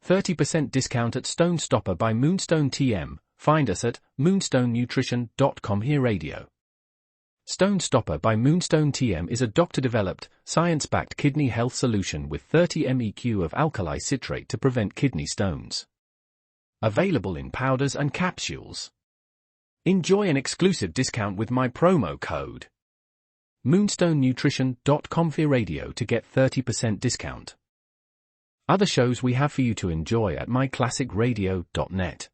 30% discount at Stone Stopper by Moonstone TM. Find us at moonstonenutrition.com. Here radio. Stone Stopper by Moonstone TM is a doctor-developed, science-backed kidney health solution with 30 MEq of alkali citrate to prevent kidney stones. Available in powders and capsules. Enjoy an exclusive discount with my promo code moonstonenutrition.com. Here radio to get 30% discount. Other shows we have for you to enjoy at myclassicradio.net.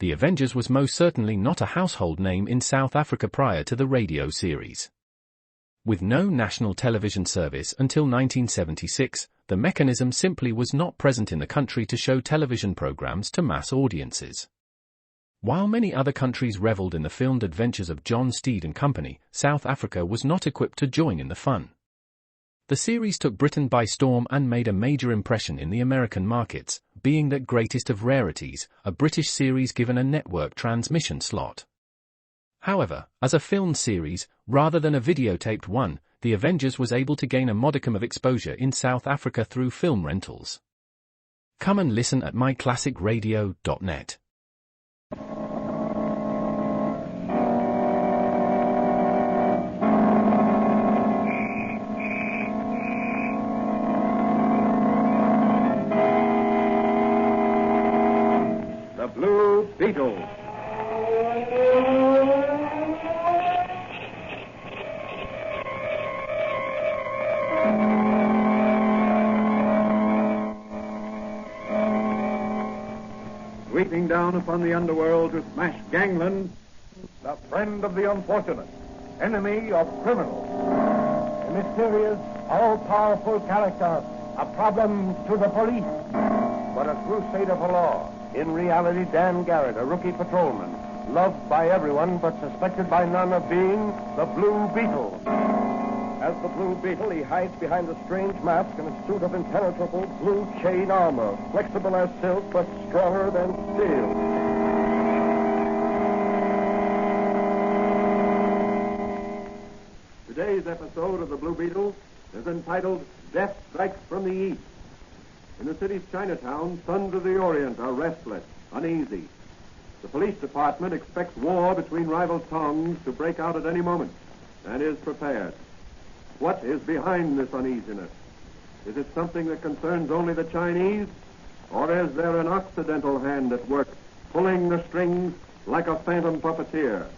The Avengers was most certainly not a household name in South Africa prior to the radio series. With no national television service until 1976, the mechanism simply was not present in the country to show television programs to mass audiences. While many other countries reveled in the filmed adventures of John Steed and company, South Africa was not equipped to join in the fun. The series took Britain by storm and made a major impression in the American markets, being that greatest of rarities, a British series given a network transmission slot. However, as a filmed series, rather than a videotaped one, The Avengers was able to gain a modicum of exposure in South Africa through film rentals. Come and listen at myclassicradio.net. Blue Beetle. Sweeping down upon the underworld to smash gangland, the friend of the unfortunate, enemy of criminals. A mysterious, all-powerful character, a problem to the police, but a crusader for law. In reality, Dan Garrett, a rookie patrolman, loved by everyone but suspected by none of being the Blue Beetle. As the Blue Beetle, he hides behind a strange mask and a suit of impenetrable blue chain armor, flexible as silk but stronger than steel. Today's episode of the Blue Beetle is entitled Death Strikes from the East. In the city's Chinatown, sons of the Orient are restless, uneasy. The police department expects war between rival tongues to break out at any moment, and is prepared. What is behind this uneasiness? Is it something that concerns only the Chinese, or is there an Occidental hand at work, pulling the strings like a phantom puppeteer?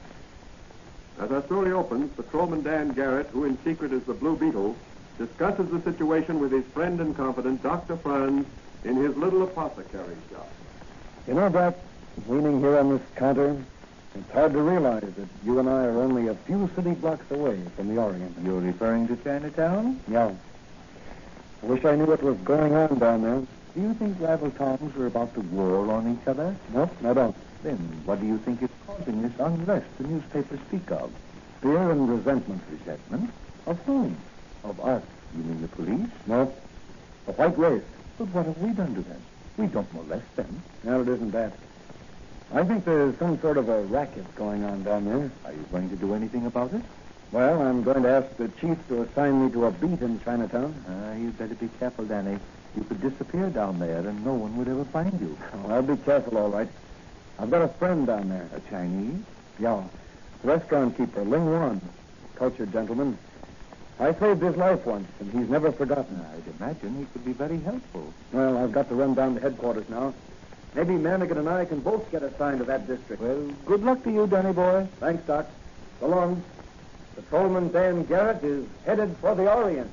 As our story opens, patrolman Dan Garrett, who in secret is the Blue Beetle, discusses the situation with his friend and confidant, Dr. Franz, in his little apothecary shop. You know, Doc, leaning here on this counter, it's hard to realize that you and I are only a few city blocks away from the Orient. You're referring to Chinatown? Yeah. I wish I knew what was going on down there. Do you think rival towns are about to war on each other? Nope, I don't. Then what do you think is causing this unrest the newspapers speak of? Fear and resentment. Resentment? Of whom? Of us. You mean the police? No. The white race. But what have we done to them? We don't molest them. No, it isn't that. I think there's some sort of a racket going on down there. Are you going to do anything about it? Well, I'm going to ask the chief to assign me to a beat in Chinatown. You'd better be careful, Danny. You could disappear down there and no one would ever find you. Oh, I'll be careful, all right. I've got a friend down there. A Chinese? Yeah. Restaurant keeper, Ling Wan. Cultured gentleman. I saved his life once, and he's never forgotten. I'd imagine he could be very helpful. Well, I've got to run down to headquarters now. Maybe Manigan and I can both get assigned to that district. Well, good luck to you, Danny boy. Thanks, Doc. So long. Patrolman Dan Garrett is headed for the Orient.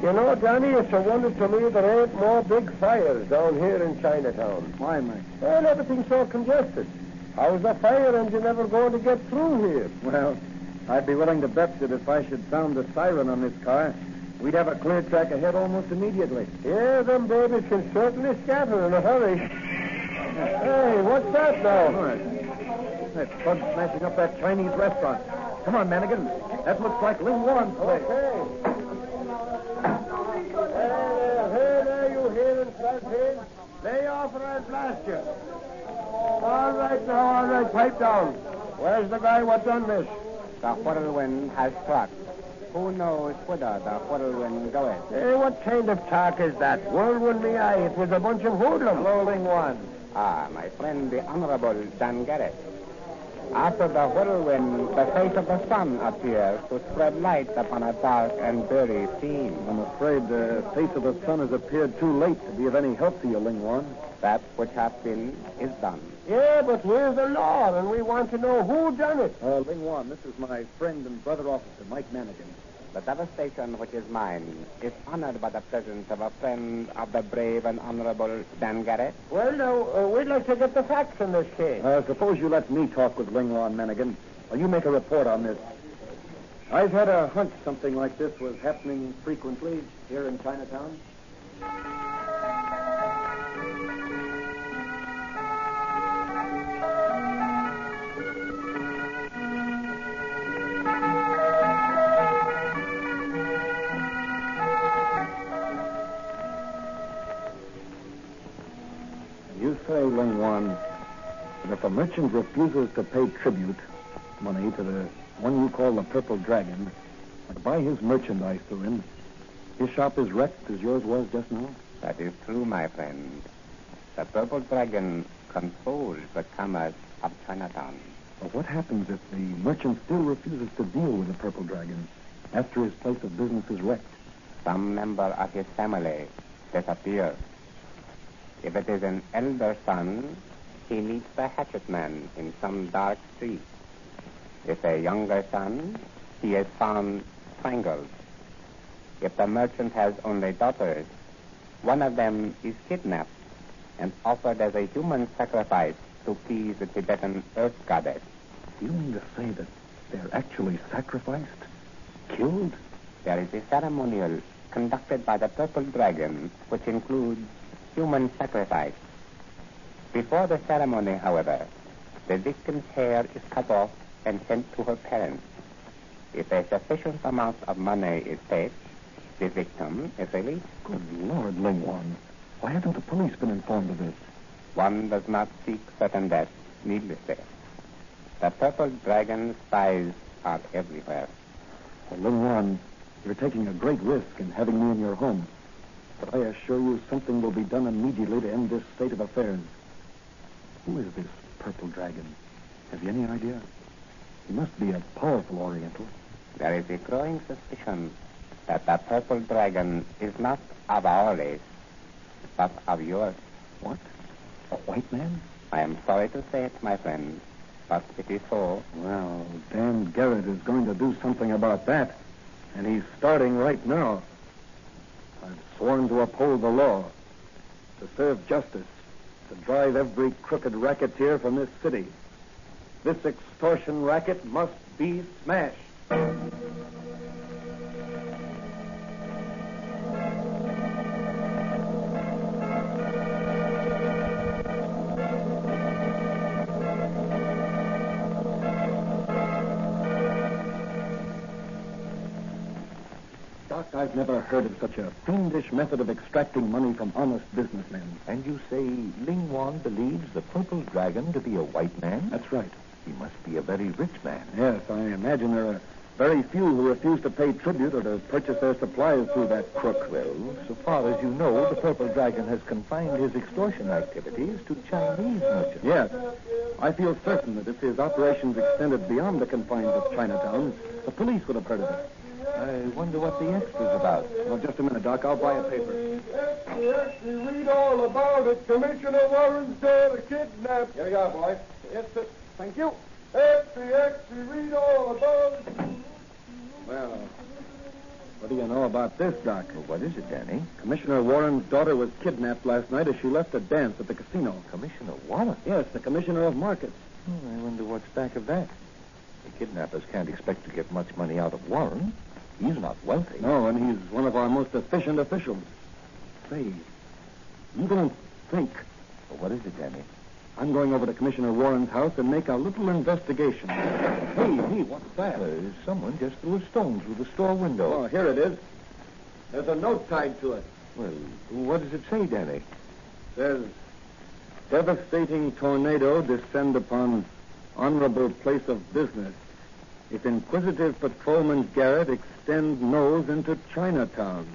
You know, Johnny, it's a wonder to me there ain't more big fires down here in Chinatown. Why, Mike? Well, everything's so congested. How's the fire engine ever going to get through here? Well, I'd be willing to bet that if I should sound the siren on this car, we'd have a clear track ahead almost immediately. Yeah, them babies can certainly scatter in a hurry. Hey, what's that now? All right. That bug smashing up that Chinese restaurant. Come on, Manigan. That looks like Ling Wan's place. Okay. or I'd blast you. All right, pipe down. Where's the guy what done this? The whirlwind has struck. Who knows whither the whirlwind goeth? Hey, what kind of talk is that? Whirlwind me eye, it was a bunch of hoodlums. Rolling one. Ah, my friend, the Honorable Dan Garrett. After the whirlwind, the face of the sun appears to spread light upon a dark and dreary scene. I'm afraid the face of the sun has appeared too late to be of any help to you, Ling Wan. That which hath been is done. Yeah, but we're the law, and we want to know who done it. Ling Wan, this is my friend and brother officer, Mike Manigan. The devastation which is mine is honored by the presence of a friend of the brave and honorable Dan Garrett. Well, now, we'd like to get the facts in this case. Suppose you let me talk with Ling Wan Manigan, while you make a report on this. I've had a hunch something like this was happening frequently here in Chinatown. You say, Ling Wan, that if a merchant refuses to pay tribute money to the one you call the Purple Dragon, or to buy his merchandise through him, his shop is wrecked as yours was just now? That is true, my friend. The Purple Dragon controls the commerce of Chinatown. But what happens if the merchant still refuses to deal with the Purple Dragon after his place of business is wrecked? Some member of his family disappears. If it is an elder son, he meets the hatchet man in some dark street. If a younger son, he is found strangled. If the merchant has only daughters, one of them is kidnapped and offered as a human sacrifice to please the Tibetan earth goddess. You mean to say that they're actually sacrificed? Killed? There is a ceremonial conducted by the Purple Dragon, which includes human sacrifice. Before the ceremony, however, the victim's hair is cut off and sent to her parents. If a sufficient amount of money is paid, the victim is released. Good Lord, Ling Wan. Why haven't the police been informed of this? One does not seek certain death needlessly. The Purple Dragon spies are everywhere. Well, Ling Wan, you're taking a great risk in having me in your home. But I assure you something will be done immediately to end this state of affairs. Who is this Purple Dragon? Have you any idea? He must be a powerful Oriental. There is a growing suspicion that the Purple Dragon is not of our race, but of yours. What? A white man? I am sorry to say it, my friend, but it is so. Well, Dan Garrett is going to do something about that. And he's starting right now. I've sworn to uphold the law, to serve justice, to drive every crooked racketeer from this city. This extortion racket must be smashed. Doc, I've never heard of such a fiendish method of extracting money from honest businessmen. And you say Ling Wan believes the Purple Dragon to be a white man? That's right. He must be a very rich man. Yes, I imagine there are very few who refuse to pay tribute or to purchase their supplies through that crook. Well, so far as you know, the Purple Dragon has confined his extortion activities to Chinese merchants. Yes. I feel certain that if his operations extended beyond the confines of Chinatown, the police would have heard of it. I wonder what the extra's about. Well, just a minute, Doc. I'll buy a paper. Yes, you read all about it. Commissioner Warren's daughter kidnapped. Here you are, boy. Yes, sir. Thank you. X, read all about it. Well, what do you know about this, Doc? Well, what is it, Danny? Commissioner Warren's daughter was kidnapped last night as she left a dance at the casino. Commissioner Warren? Yes, the commissioner of markets. I wonder what's back of that. The kidnappers can't expect to get much money out of Warren. He's not wealthy. No, and he's one of our most efficient officials. Say, you don't think... Well, what is it, Danny? I'm going over to Commissioner Warren's house and make a little investigation. Hey, what's that? Someone just threw a stone through the store window. Oh, here it is. There's a note tied to it. Well, what does it say, Danny? Says, devastating tornado descend upon honorable place of business if inquisitive patrolman Garrett extend nose into Chinatown.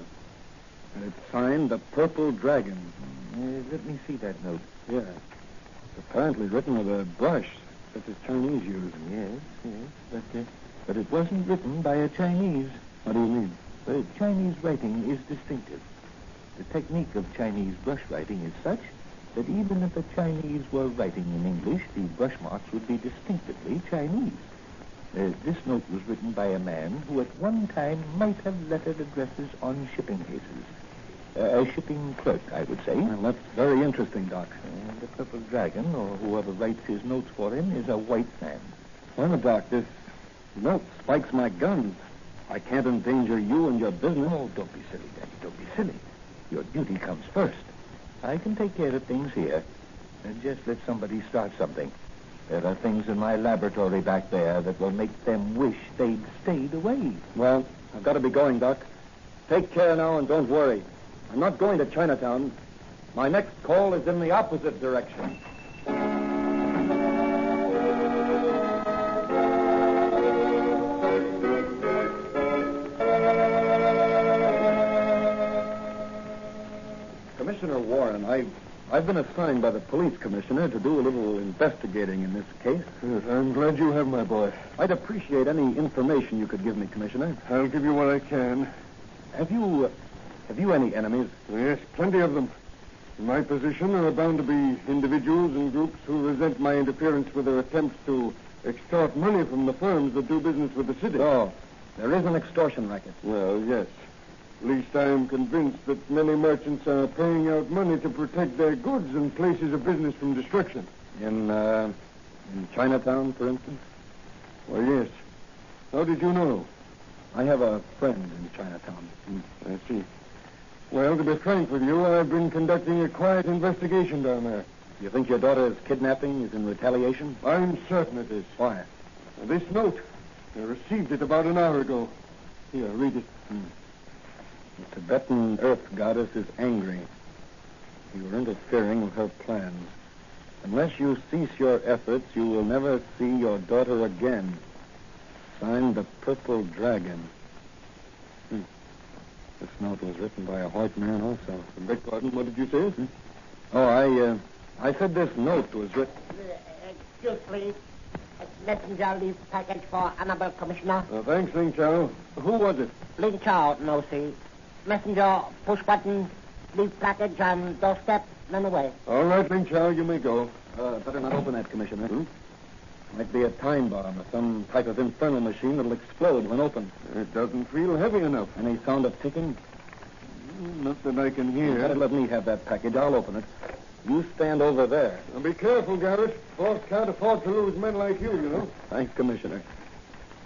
And it's signed the Purple Dragon. Let me see that note. Yeah. It's apparently written with a brush, such as Chinese use. Yes. But it wasn't written by a Chinese. What do you mean? The Chinese writing is distinctive. The technique of Chinese brush writing is such that even if the Chinese were writing in English, the brush marks would be distinctively Chinese. This note was written by a man who at one time might have lettered addresses on shipping cases. A shipping clerk, I would say. Well, that's very interesting, Doc. The Purple Dragon, or whoever writes his notes for him, is a white man. Well, Doc, this note spikes my guns. I can't endanger you and your business. Oh, don't be silly, Daddy. Don't be silly. Your duty comes first. I can take care of things here. And just let somebody start something. There are things in my laboratory back there that will make them wish they'd stayed away. Well, I've got to be going, Doc. Take care now and don't worry. I'm not going to Chinatown. My next call is in the opposite direction. Commissioner Warren, I've been assigned by the police commissioner to do a little investigating in this case. Yes, I'm glad you have, my boy. I'd appreciate any information you could give me, Commissioner. I'll give you what I can. Have you any enemies? Yes, plenty of them. In my position, there are bound to be individuals and groups who resent my interference with their attempts to extort money from the firms that do business with the city. Oh, there is an extortion racket. Well, yes. At least I am convinced that many merchants are paying out money to protect their goods and places of business from destruction. In Chinatown, for instance? Why, yes. How did you know? I have a friend in Chinatown. I see. Well, to be frank with you, I've been conducting a quiet investigation down there. You think your daughter's kidnapping is in retaliation? I'm certain it is. Why? This note. I received it about an hour ago. Here, read it. The Tibetan Earth Goddess is angry. You are interfering with her plans. Unless you cease your efforts, you will never see your daughter again. Signed, the Purple Dragon. This note was written by a white man also. Beg pardon, what did you say? Oh, I said this note was written... Excuse, please. Messenger leave package for Honorable Commissioner. Thanks, Ling Chow. Who was it? Ling Chow, no, see. Messenger, push button, leave package on doorstep, then away. All right, Ling Chow, you may go. Better not open that, Commissioner. Might be a time bomb or some type of infernal machine that'll explode when opened. It doesn't feel heavy enough. Any sound of ticking? Not that I can hear. Better let me have that package. I'll open it. You stand over there. Now be careful, Garrett. Boss can't afford to lose men like you, you know. Thanks, Commissioner.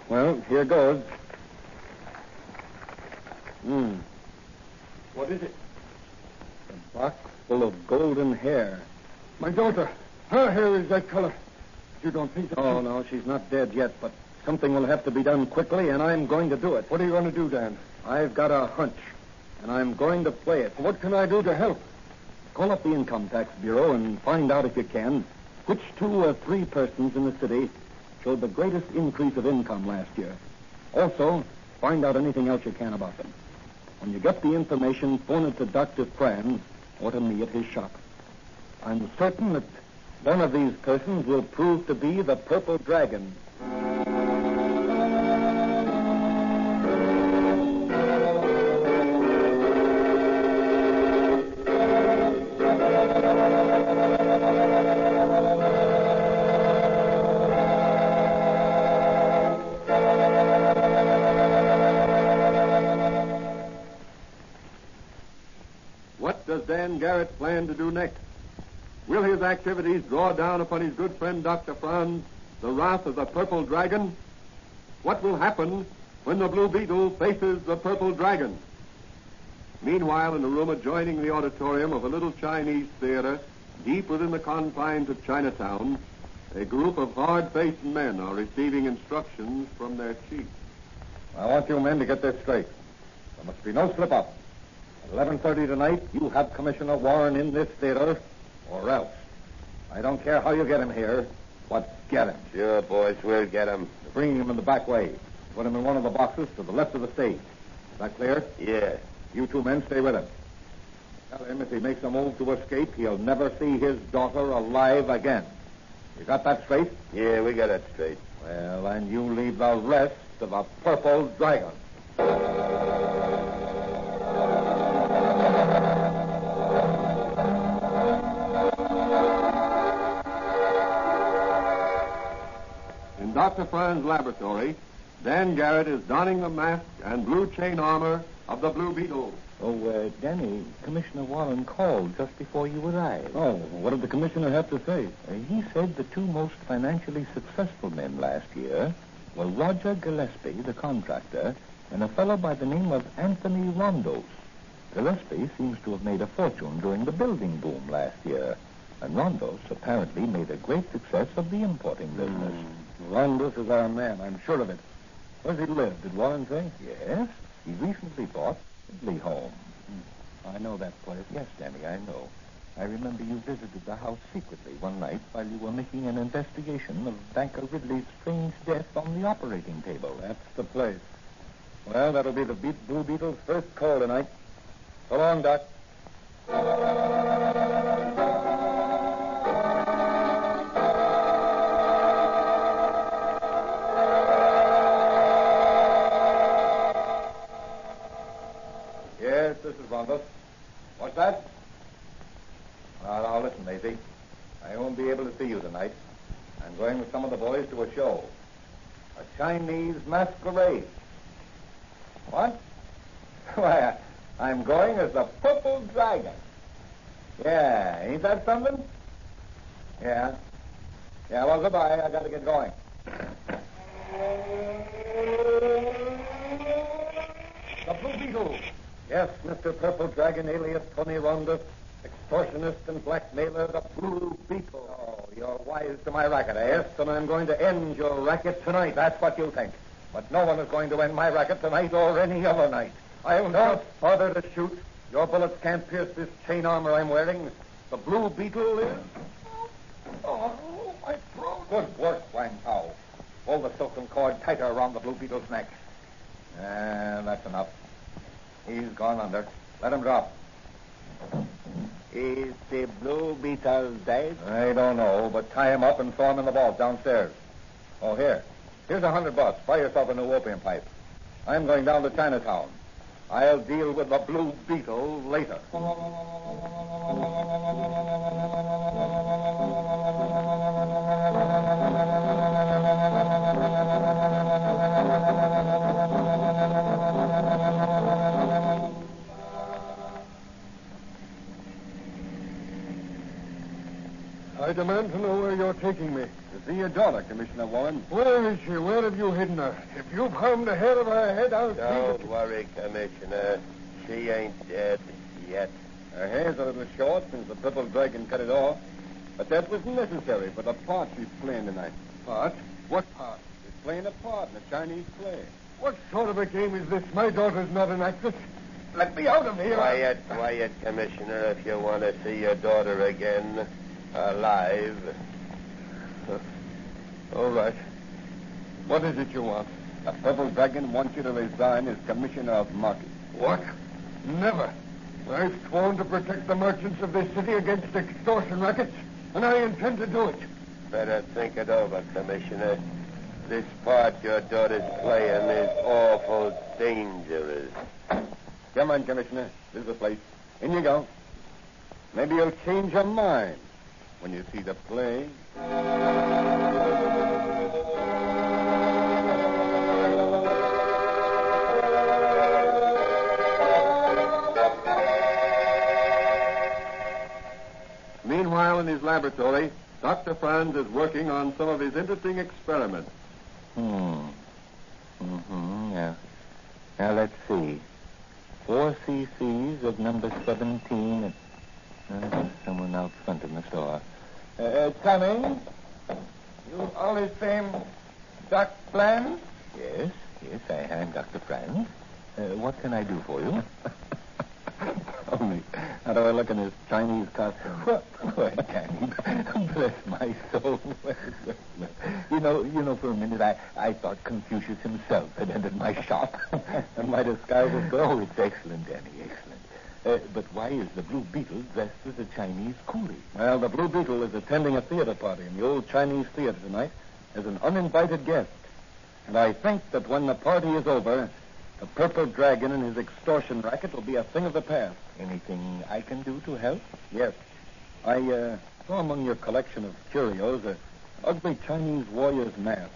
Well, here goes. What is it? A box full of golden hair. My daughter. Her hair is that color. You don't think that... Oh, no, she's not dead yet, but something will have to be done quickly, and I'm going to do it. What are you going to do, Dan? I've got a hunch, and I'm going to play it. What can I do to help? Call up the Income Tax Bureau and find out, if you can, which 2 or 3 persons in the city showed the greatest increase of income last year. Also, find out anything else you can about them. When you get the information, phone it to Dr. Franz or to me at his shop. I'm certain that one of these persons will prove to be the Purple Dragon. What does Dan Garrett plan to do next? Will his activities draw down upon his good friend Dr. Franz the wrath of the Purple Dragon? What will happen when the Blue Beetle faces the Purple Dragon? Meanwhile, in a room adjoining the auditorium of a little Chinese theater deep within the confines of Chinatown, a group of hard-faced men are receiving instructions from their chief. I want you men to get this straight. There must be no slip-up. At 11:30 tonight, you have Commissioner Warren in this theater, or else. I don't care how you get him here, but get him. Sure, boys, we'll get him. You're bringing him in the back way. Put him in one of the boxes to the left of the stage. Is that clear? Yeah. You two men stay with him. Tell him if he makes a move to escape, he'll never see his daughter alive again. You got that straight? Yeah, we got it straight. Well, and you leave the rest to the Purple Dragon. In Dr. Franz's laboratory, Dan Garrett is donning the mask and blue chain armor of the Blue Beetle. Oh, Danny, Commissioner Warren called just before you arrived. Oh, what did the commissioner have to say? He said the two most financially successful men last year were Roger Gillespie, the contractor, and a fellow by the name of Anthony Rondos. Gillespie seems to have made a fortune during the building boom last year, and Rondos apparently made a great success of the importing business. Rondos is our man, I'm sure of it. Where does he live, did Warren say? Yes, he recently bought Ridley home. I know that place. Yes, Danny, I know. I remember you visited the house secretly one night while you were making an investigation of banker Ridley's strange death on the operating table. That's the place. Well, that'll be the Blue Beetle's first call tonight. So long, Doc. Yes, this is Rondos. What's that? Now, listen, Maisie. I won't be able to see you tonight. I'm going with some of the boys to a show. A Chinese masquerade. What? Why, I'm going as the Purple Dragon. Yeah, ain't that something? Yeah. Yeah, well, goodbye. I got to get going. The Blue Beetle. Yes, Mr. Purple Dragon, alias Tony Rondos, extortionist and blackmailer, the Blue Beetle. Oh, you're wise to my racket, eh? Yes, and I'm going to end your racket tonight. That's what you think. But no one is going to end my racket tonight or any other night. Don't bother to shoot. Your bullets can't pierce this chain armor I'm wearing. The Blue Beetle is... Oh, my throat. Good work, Wang Pao. Pull the silken cord tighter around the Blue Beetle's neck. That's enough. He's gone under. Let him drop. Is the Blue Beetle dead? I don't know, but tie him up and throw him in the vault downstairs. Oh, here. Here's $100. Buy yourself a new opium pipe. I'm going down to Chinatown. I'll deal with the Blue Beetle later. I demand to know where you're taking me. To see your daughter, Commissioner Warren. Where is she? Where have you hidden her? If you've harmed the hair of her head, I'll Don't worry, Commissioner. She ain't dead yet. Her hair's a little short since the Purple Dragon cut it off. But that was necessary for the part she's playing tonight. Part? What part? She's playing a part in a Chinese play. What sort of a game is this? My daughter's not an actress. Let me out of here. Quiet, Commissioner, if you want to see your daughter again alive. All right. What is it you want? The Purple Dragon wants you to resign as Commissioner of Market. What? Never. I've sworn to protect the merchants of this city against extortion rackets, and I intend to do it. Better think it over, Commissioner. This part your daughter's playing is awful dangerous. Come on, Commissioner. This is the place. In you go. Maybe you'll change your mind when you see the play. Meanwhile, in his laboratory, Dr. Franz is working on some of his interesting experiments. Yeah. Now, let's see. 4 cc's of number 17. There's someone out front in the store. Coming. You always same Doc Franz? Yes, I'm Dr. Franz. What can I do for you? How do I look in this Chinese costume? Well, Danny, bless my soul. You know, for a minute I thought Confucius himself had entered my shop. And my disguise is good? Oh, it's excellent, Danny, excellent. But why is the Blue Beetle dressed as a Chinese coolie? Well, the Blue Beetle is attending a theater party in the old Chinese theater tonight as an uninvited guest. And I think that when the party is over, the Purple Dragon and his extortion racket will be a thing of the past. Anything I can do to help? Yes. I saw among your collection of curios an ugly Chinese warrior's mask.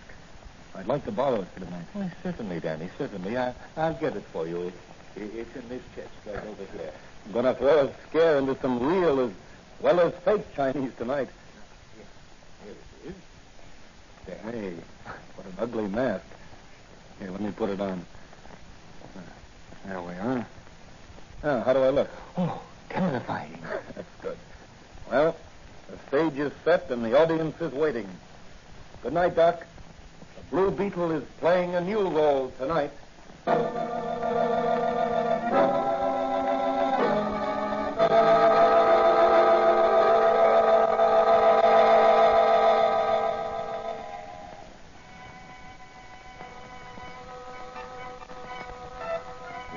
I'd like to borrow it for tonight. Well, certainly, Danny, certainly. I'll get it for you. It's in this chest right over here. I'm going to throw a scare into some real as well as fake Chinese tonight. Here it is. There. Hey, what an ugly mask. Here, let me put it on. There we are. Now, how do I look? Oh, terrifying. That's good. Well, the stage is set and the audience is waiting. Good night, Doc. The Blue Beetle is playing a new role tonight.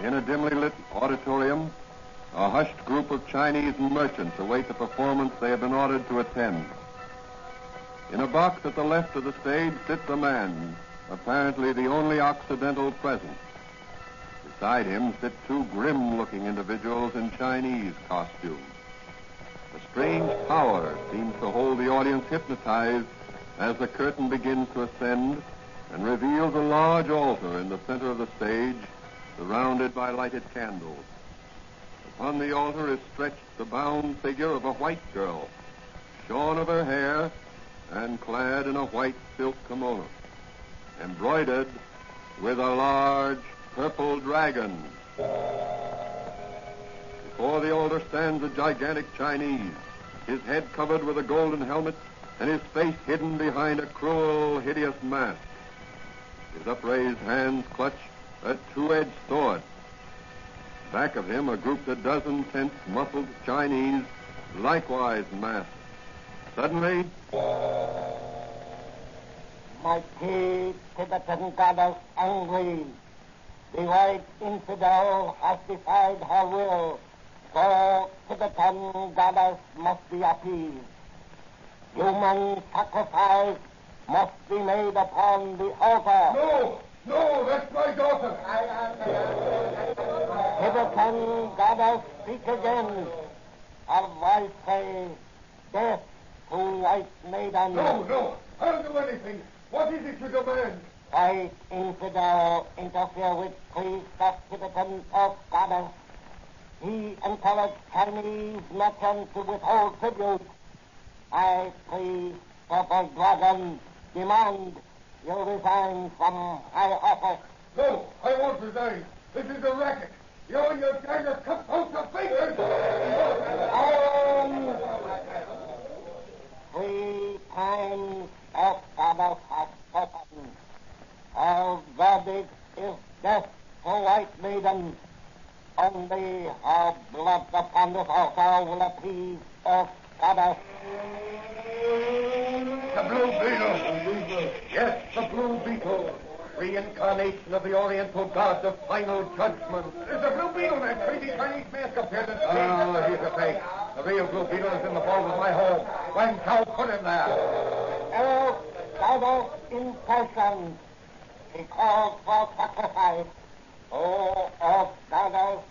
In a dimly lit auditorium, a hushed group of Chinese merchants await the performance they have been ordered to attend. In a box at the left of the stage sits a man, apparently the only Occidental present. Beside him sit two grim-looking individuals in Chinese costume. A strange power seems to hold the audience hypnotized as the curtain begins to ascend and reveals a large altar in the center of the stage, surrounded by lighted candles. Upon the altar is stretched the bound figure of a white girl, shorn of her hair and clad in a white silk kimono, embroidered with a large purple dragon. Before the altar stands a gigantic Chinese, his head covered with a golden helmet and his face hidden behind a cruel, hideous mask. His upraised hands clutch a two-edged sword. Back of him are grouped a dozen tense, muscled Chinese, likewise masked. Suddenly, mighty Tibetan goddess angry, the white infidel has defied her will, so Tibetan goddess must be appeased. Human sacrifice must be made upon the altar. No, that's my daughter. Tibetan goddess, speak again. Her voice say, death to white maiden. No, I'll do anything. What is it you demand? White infidel interfere with priest of Tibetan of goddess. He encouraged Chinese merchants to withhold tribute. I, priest Purple Dragon, demand you resign from high office. No, I won't resign. This is a racket. You and your gang of cutthroats are fakers. 3 times of goddess has spoken. Her verdict is death to white maiden. Only her blood upon this altar will appease of goddess. The Blue Beetle. Yes, the Blue Beetle. Reincarnation of the Oriental God of final judgment. There's the Blue Beetle, that crazy Chinese mask up here. Oh, he's a fake. The real Blue Beetle is in the vault of my home. When shall put him there? Oh, goddess in person. He calls for sacrifice. Oh, goddess,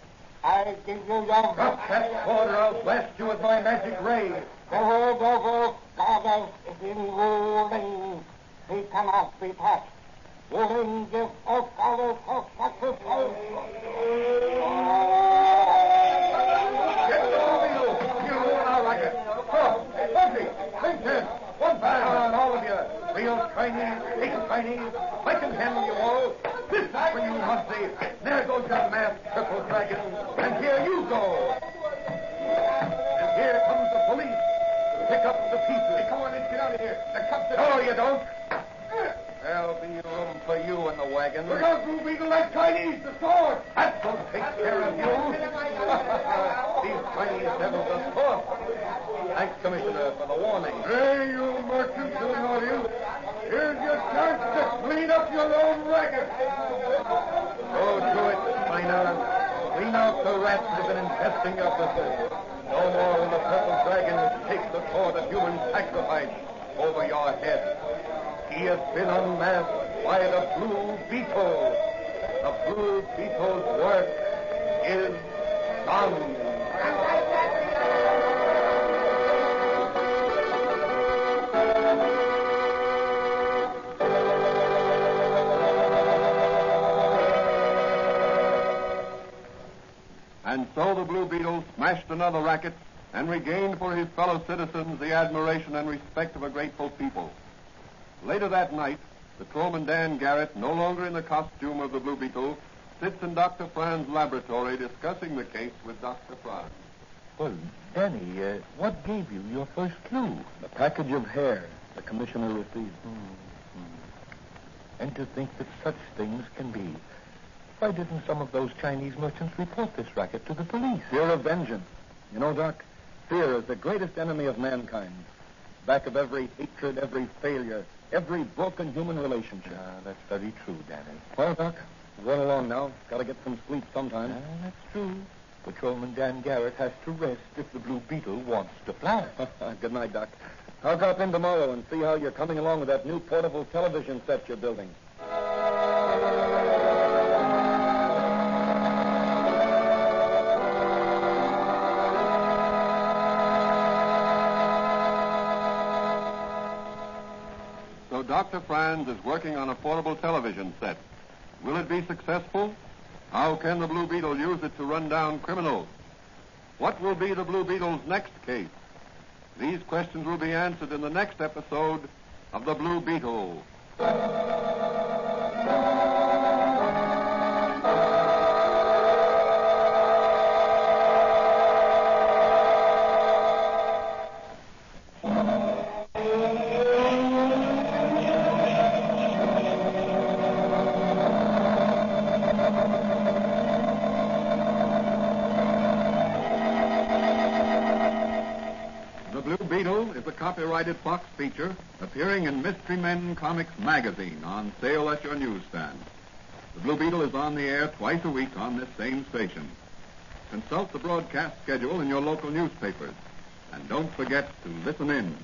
I give you your... Drop that sword or I'll blast you with my magic ray. The word of goddess is in ruling. He cannot be touched. Ruling gives us goddess of sacrifice. Get the Blue Beetle. You roll out like it. Oh, Bugsy, Vincent, one bang on all of you. Real Chinese, fake Chinese. I can handle you all. This is for you, Muggsy. There goes your masked purple dragon. And here you go. And here comes the police. Pick up the pieces. Hey, come on, let's get out of here. The cops are... Oh, you don't? There'll be room for you in the wagon. Look out, Blue Beetle, that Chinese, the sword. That will take care of you. These Chinese devils are caught. Thanks, Commissioner, for the warning. Hey, you merchants in the audience. Here's your chance to clean up your own racket. Go to it, China. Clean out the rats that have been infesting your business. No more will the purple dragon take the sword of human sacrifice over your head. He has been unmasked by the Blue Beetle. The Blue Beetle's work is done. And so the Blue Beetle smashed another racket and regained for his fellow citizens the admiration and respect of a grateful people. Later that night, patrolman Dan Garrett, no longer in the costume of the Blue Beetle, sits in Dr. Franz's laboratory discussing the case with Dr. Franz. Well, Danny, what gave you your first clue? The package of hair the commissioner received. And to think that such things can be. Why didn't some of those Chinese merchants report this racket to the police? Fear of vengeance. You know, Doc, fear is the greatest enemy of mankind. Back of every hatred, every failure, every broken human relationship. That's very true, Danny. Well, Doc, run along now. Got to get some sleep sometime. That's true. Patrolman Dan Garrett has to rest if the Blue Beetle wants to fly. Good night, Doc. I'll drop in tomorrow and see how you're coming along with that new portable television set you're building. So Dr. Franz is working on a portable television set. Will it be successful? How can the Blue Beetle use it to run down criminals? What will be the Blue Beetle's next case? These questions will be answered in the next episode of The Blue Beetle. Is a copyrighted Fox feature appearing in Mystery Men Comics magazine on sale at your newsstand. The Blue Beetle is on the air twice a week on this same station. Consult the broadcast schedule in your local newspapers. And don't forget to listen in.